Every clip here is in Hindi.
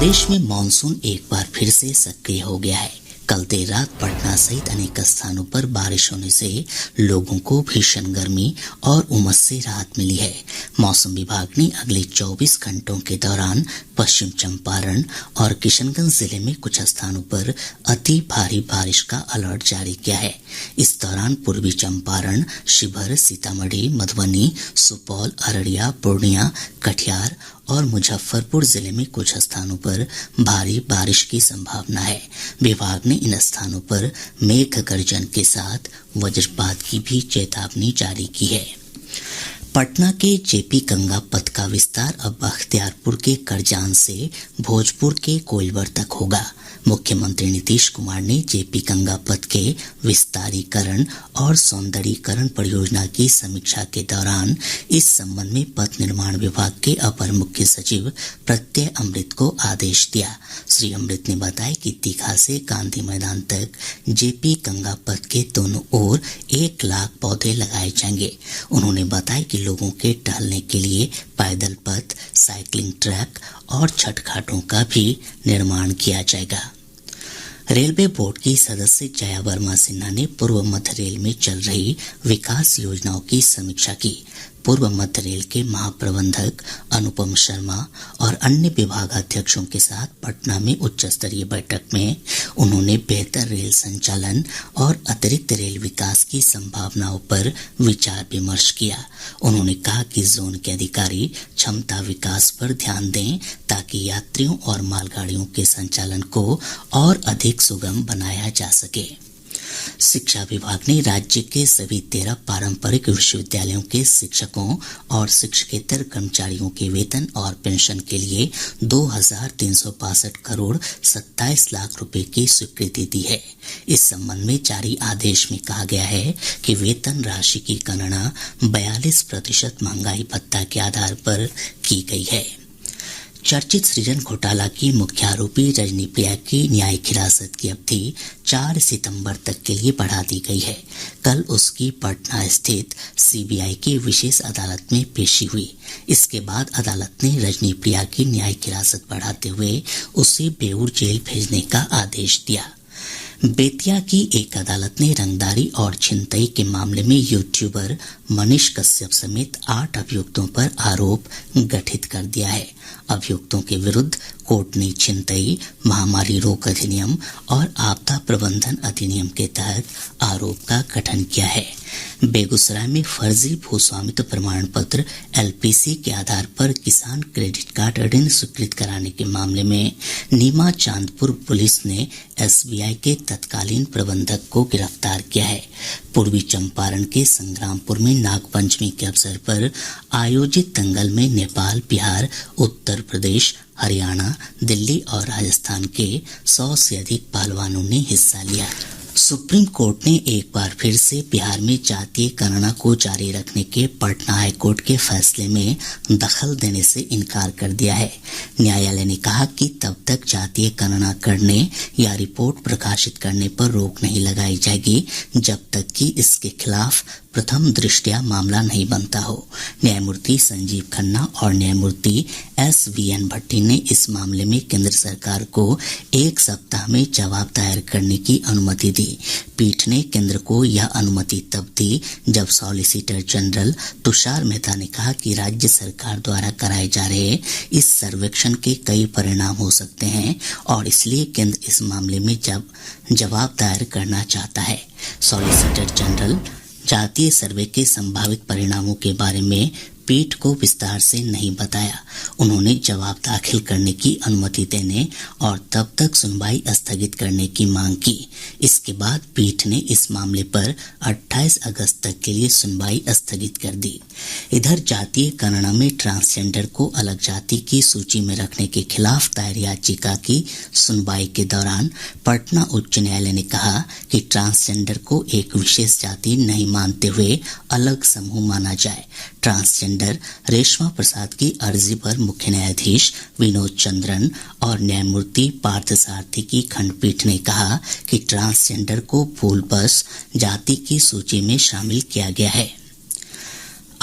प्रदेश में मानसून एक बार फिर से सक्रिय हो गया है। कल देर रात पटना सहित अनेक स्थानों पर बारिश होने से लोगों को भीषण गर्मी और उमस से राहत मिली है। मौसम विभाग ने अगले 24 घंटों के दौरान पश्चिम चंपारण और किशनगंज जिले में कुछ स्थानों पर अति भारी बारिश का अलर्ट जारी किया है। इस दौरान पूर्वी चंपारण, शिवहर, सीतामढ़ी, मधुबनी, सुपौल, अररिया, पूर्णिया, कटिहार और मुजफ्फरपुर जिले में कुछ स्थानों पर भारी बारिश की संभावना है। विभाग ने इन स्थानों पर मेघ गर्जन के साथ वज्रपात की भी चेतावनी जारी की है। पटना के जेपी गंगा पथ का विस्तार अब बख्तियारपुर के करजान से भोजपुर के कोइलवर तक होगा। मुख्यमंत्री नीतीश कुमार ने जेपी गंगा पथ के विस्तारीकरण और सौंदर्यीकरण परियोजना की समीक्षा के दौरान इस संबंध में पथ निर्माण विभाग के अपर मुख्य सचिव प्रत्यय अमृत को आदेश दिया। श्री अमृत ने बताया कि दीघा से गांधी मैदान तक जेपी गंगा पथ के दोनों ओर 1 लाख पौधे लगाए जाएंगे। उन्होंने बताया कि लोगों के टहलने के लिए पैदल पथ, साइकिलिंग ट्रैक और छठ घाटों का भी निर्माण किया जाएगा। रेलवे बोर्ड की सदस्य जया वर्मा सिन्हा ने पूर्व मध्य रेल में चल रही विकास योजनाओं की समीक्षा की। पूर्व मध्य रेल के महाप्रबंधक अनुपम शर्मा और अन्य विभागाध्यक्षों के साथ पटना में उच्च स्तरीय बैठक में उन्होंने बेहतर रेल संचालन और अतिरिक्त रेल विकास की संभावनाओं पर विचार विमर्श किया। उन्होंने कहा कि जोन के अधिकारी क्षमता विकास पर ध्यान दें ताकि यात्रियों और मालगाड़ियों के संचालन को और अधिक सुगम बनाया जा सके। शिक्षा विभाग ने राज्य के सभी 13 पारंपरिक विश्वविद्यालयों के शिक्षकों और शिक्षकेतर कर्मचारियों के वेतन और पेंशन के लिए 2,362 करोड़ 27 लाख रुपए की स्वीकृति दी है। इस संबंध में जारी आदेश में कहा गया है कि वेतन राशि की गणना 42% महंगाई भत्ता के आधार पर की गई है। चर्चित सृजन घोटाला की मुख्य आरोपी रजनी प्रिया की न्यायिक हिरासत की अवधि 4 सितंबर तक के लिए बढ़ा दी गई है। कल उसकी पटना स्थित सीबीआई की विशेष अदालत में पेशी हुई। इसके बाद अदालत ने रजनी प्रिया की न्यायिक हिरासत बढ़ाते हुए उसे बेऊर जेल भेजने का आदेश दिया। बेतिया की एक अदालत ने रंगदारी और छिनतई के मामले में यूट्यूबर मनीष कश्यप समेत 8 अभियुक्तों पर आरोप गठित कर दिया है। अभियुक्तों के विरुद्ध कोर्ट ने छिनतई, महामारी रोक अधिनियम और आपदा प्रबंधन अधिनियम के तहत आरोप का गठन किया है। बेगूसराय में फर्जी भूस्वामित्व प्रमाण पत्र एलपीसी के आधार पर किसान क्रेडिट कार्ड ऋण स्वीकृत कराने के मामले में नीमा चांदपुर पुलिस ने एसबीआई के तत्कालीन प्रबंधक को गिरफ्तार किया है। पूर्वी चंपारण के संग्रामपुर में नागपंचमी के अवसर पर आयोजित दंगल में नेपाल, बिहार, उत्तर प्रदेश, हरियाणा, दिल्ली और राजस्थान के 100 से अधिक पहलवानों ने हिस्सा लिया। सुप्रीम कोर्ट ने एक बार फिर से बिहार में जातीय गणना को जारी रखने के पटना हाई कोर्ट के फैसले में दखल देने से इनकार कर दिया है। न्यायालय ने कहा कि तब तक जातीय गणना करने या रिपोर्ट प्रकाशित करने पर रोक नहीं लगाई जाएगी जब तक कि इसके खिलाफ प्रथम दृष्टया मामला नहीं बनता हो। न्यायमूर्ति संजीव खन्ना और न्यायमूर्ति SVN भट्टी ने इस मामले में केंद्र सरकार को 1 सप्ताह में जवाब दायर करने की अनुमति दी। पीठ ने केंद्र को यह अनुमति तब दी जब सॉलिसिटर जनरल तुषार मेहता ने कहा कि राज्य सरकार द्वारा कराए जा रहे इस सर्वेक्षण के कई परिणाम हो सकते हैं और इसलिए केंद्र इस मामले में जवाब दायर करना चाहता है। सॉलिसिटर जनरल जातीय सर्वे के संभावित परिणामों के बारे में पीठ को विस्तार से नहीं बताया। उन्होंने जवाब दाखिल करने की अनुमति देने और तब तक सुनवाई स्थगित करने की मांग की। इसके बाद पीठ ने इस मामले पर 28 अगस्त तक के लिए सुनवाई स्थगित कर दी। इधर जातीय गणना में ट्रांसजेंडर को अलग जाति की सूची में रखने के खिलाफ दायर याचिका की सुनवाई के दौरान पटना उच्च न्यायालय ने कहा कि ट्रांसजेंडर को एक विशेष जाति नहीं मानते हुए अलग समूह माना जाए। ट्रांसजेंडर रेशमा प्रसाद की अर्जी पर मुख्य न्यायाधीश विनोद चंद्रन और न्यायमूर्ति पार्थ सारथी की खंडपीठ ने कहा कि ट्रांसजेंडर को भूलवश जाति की सूची में शामिल किया गया है।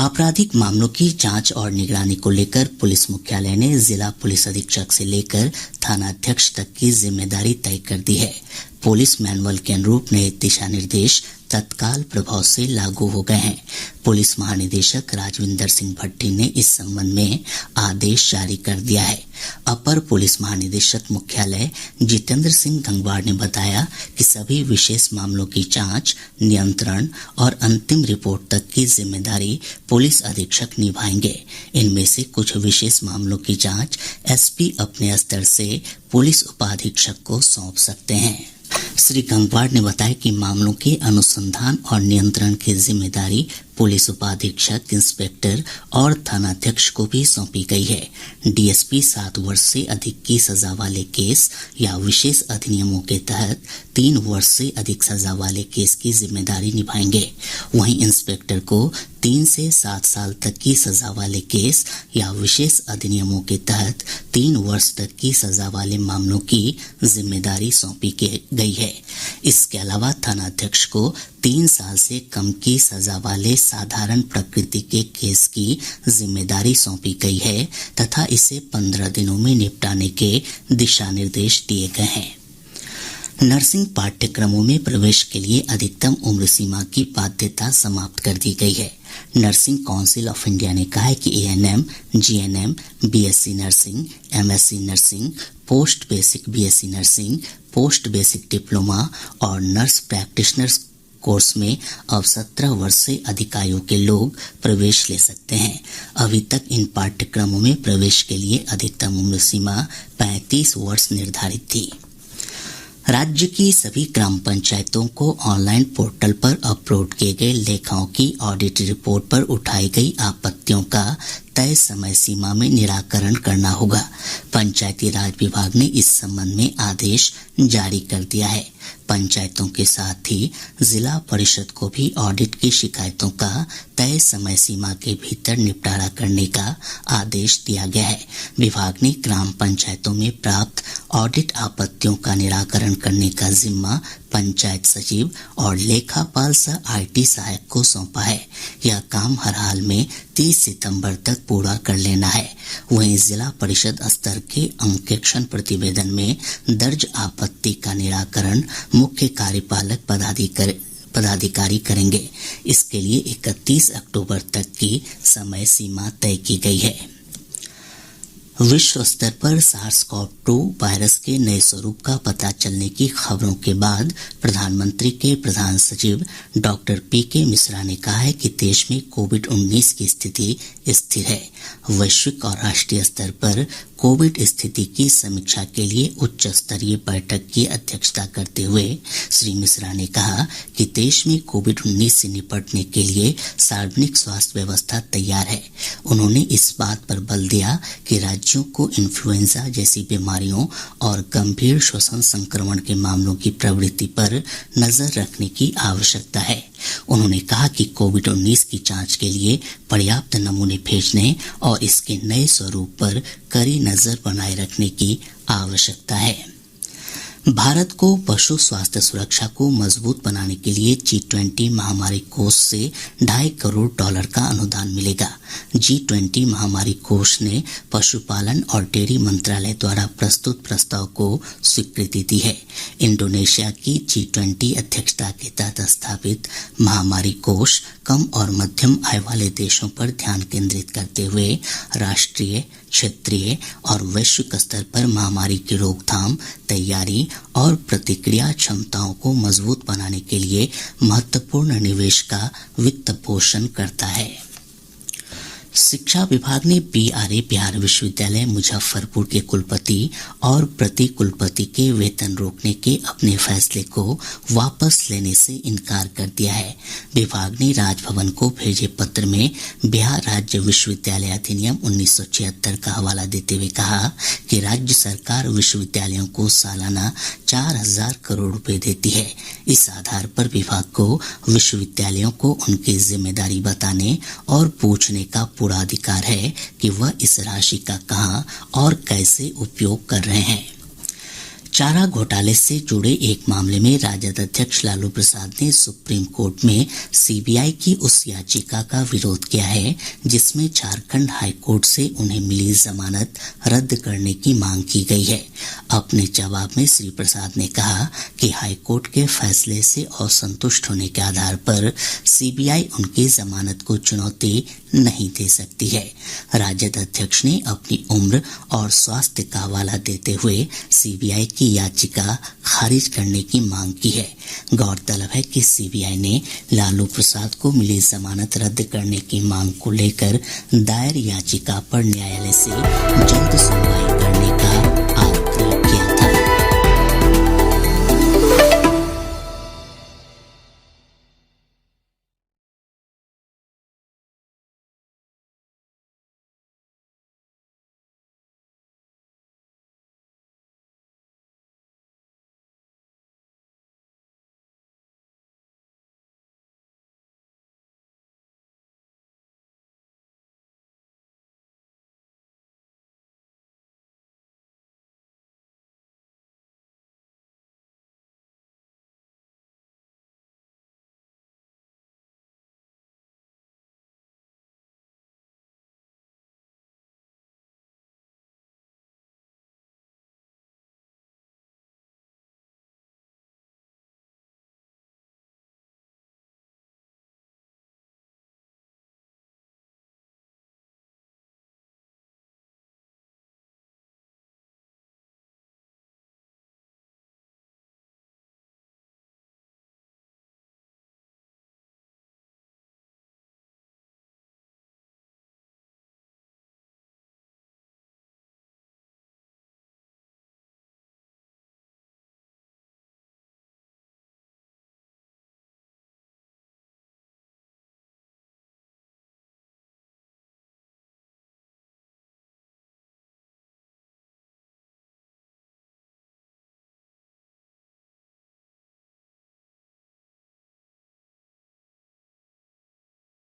आपराधिक मामलों की जांच और निगरानी को लेकर पुलिस मुख्यालय ने जिला पुलिस अधीक्षक से लेकर थानाध्यक्ष तक की जिम्मेदारी तय कर दी है। पुलिस मैनुअल के अनुरूप नए दिशा निर्देश तत्काल प्रभाव से लागू हो गए हैं। पुलिस महानिदेशक राजविंदर सिंह भट्टी ने इस संबंध में आदेश जारी कर दिया है। अपर पुलिस महानिदेशक मुख्यालय जितेंद्र सिंह गंगवार ने बताया कि सभी विशेष मामलों की जांच, नियंत्रण और अंतिम रिपोर्ट तक की जिम्मेदारी पुलिस अधीक्षक निभाएंगे। इनमें से कुछ विशेष मामलों की जांच एसपी अपने स्तर से पुलिस उपाधीक्षक को सौंप सकते हैं। श्री गंगवार ने बताया कि मामलों के अनुसंधान और नियंत्रण की जिम्मेदारी पुलिस उपाधीक्षक, इंस्पेक्टर और थानाध्यक्ष को भी सौंपी गई है। डीएसपी 7 वर्ष से अधिक की सजा वाले केस या विशेष अधिनियमों के तहत 3 वर्ष से अधिक सजा वाले केस की जिम्मेदारी निभाएंगे। वहीं इंस्पेक्टर को 3 से 7 साल तक की सजा वाले केस या विशेष अधिनियमों के तहत 3 वर्ष तक की सजा वाले मामलों की जिम्मेदारी सौंपी गई है। इसके अलावा थानाध्यक्ष को 3 साल से कम की सजा वाले साधारण प्रकृति के केस की जिम्मेदारी सौंपी गई है तथा इसे 15 दिनों में निपटाने के दिशा निर्देश दिए गए हैं। नर्सिंग पाठ्यक्रमों में प्रवेश के लिए अधिकतम उम्र सीमा की बाध्यता समाप्त कर दी गई है। नर्सिंग काउंसिल ऑफ इंडिया ने कहा है कि ANM, GNM, BSc nursing, MSc nursing, post basic BSc nursing, post basic diploma और नर्स प्रैक्टिशनर्स कोर्स में अब 17 वर्ष से अधिक आयु के लोग प्रवेश ले सकते हैं। अभी तक इन पाठ्यक्रमों में प्रवेश के लिए अधिकतम उम्र सीमा 35 वर्ष निर्धारित थी। राज्य की सभी ग्राम पंचायतों को ऑनलाइन पोर्टल पर अपलोड किए गए लेखाओं की ऑडिट रिपोर्ट पर उठाई गई आपत्तियों का तय समय सीमा में निराकरण करना होगा। पंचायती राज विभाग ने इस संबंध में आदेश जारी कर दिया है। पंचायतों के साथ ही जिला परिषद को भी ऑडिट की शिकायतों का तय समय सीमा के भीतर निपटारा करने का आदेश दिया गया है। विभाग ने ग्राम पंचायतों में प्राप्त ऑडिट आपत्तियों का निराकरण करने का जिम्मा पंचायत सचिव और लेखापाल सह आईटी सहायक को सौंपा है। यह काम हर हाल में 30 सितंबर तक पूरा कर लेना है। वहीं जिला परिषद स्तर के अंकेक्षण प्रतिवेदन में दर्ज आपत्ति का निराकरण मुख्य कार्यपालक पदाधिकारी करेंगे। इसके लिए 31 अक्टूबर तक की समय सीमा तय की गई है। विश्व स्तर पर SARS-CoV-2 वायरस के नए स्वरूप का पता चलने की खबरों के बाद प्रधानमंत्री के प्रधान सचिव डॉक्टर पीके मिश्रा ने कहा है कि देश में कोविड-19 की स्थिति स्थिर है। वैश्विक और राष्ट्रीय स्तर पर कोविड स्थिति की समीक्षा के लिए उच्च स्तरीय बैठक की अध्यक्षता करते हुए श्री मिश्रा ने कहा कि देश में कोविड-19 से निपटने के लिए सार्वजनिक स्वास्थ्य व्यवस्था तैयार है। उन्होंने इस बात पर बल दिया कि राज्यों को इन्फ्लुएंजा जैसी बीमारियों और गंभीर श्वसन संक्रमण के मामलों की प्रवृत्ति पर नजर रखने की आवश्यकता है। उन्होंने कहा कि कोविड-19 की जांच के लिए पर्याप्त नमूने भेजने और इसके नए स्वरूप पर कड़ी नजर बनाए रखने की आवश्यकता है। भारत को पशु स्वास्थ्य सुरक्षा को मजबूत बनाने के लिए G20 महामारी कोष से $2.5 करोड़ का अनुदान मिलेगा। G20 महामारी कोष ने पशुपालन और डेयरी मंत्रालय द्वारा प्रस्तुत प्रस्ताव को स्वीकृति दी है। इंडोनेशिया की G20 अध्यक्षता के तहत स्थापित महामारी कोष कम और मध्यम आय वाले देशों पर ध्यान केंद्रित करते हुए राष्ट्रीय, क्षेत्रीय और वैश्विक स्तर पर महामारी की रोकथाम, तैयारी और प्रतिक्रिया क्षमताओं को मजबूत बनाने के लिए महत्वपूर्ण निवेश का वित्त पोषण करता है। शिक्षा विभाग ने बीआरए बिहार विश्वविद्यालय मुजफ्फरपुर के कुलपति और प्रति कुलपति के वेतन रोकने के अपने फैसले को वापस लेने से इनकार कर दिया है। विभाग ने राजभवन को भेजे पत्र में बिहार राज्य विश्वविद्यालय अधिनियम 1976 का हवाला देते हुए कहा कि राज्य सरकार विश्वविद्यालयों को सालाना 4,000 करोड़ रुपए देती है। इस आधार पर विभाग को विश्वविद्यालयों को उनकी जिम्मेदारी बताने और पूछने का पूरा अधिकार है कि वह इस राशि का कहां और कैसे उपयोग कर रहे हैं। चारा घोटाले से जुड़े एक मामले में राजद अध्यक्ष लालू प्रसाद ने सुप्रीम कोर्ट में सीबीआई की उस याचिका का विरोध किया है जिसमें झारखंड हाई कोर्ट से उन्हें मिली जमानत रद्द करने की मांग की गई है। अपने जवाब में श्री प्रसाद ने कहा कि हाई कोर्ट के फैसले से असंतुष्ट होने के आधार पर सीबीआई उनकी जमानत को चुनौती नहीं दे सकती है। राजद अध्यक्ष ने अपनी उम्र और स्वास्थ्य का हवाला देते हुए सीबीआई की याचिका खारिज करने की मांग की है। गौरतलब है कि सीबीआई ने लालू प्रसाद को मिली जमानत रद्द करने की मांग को लेकर दायर याचिका पर न्यायालय से जल्द सुनवाई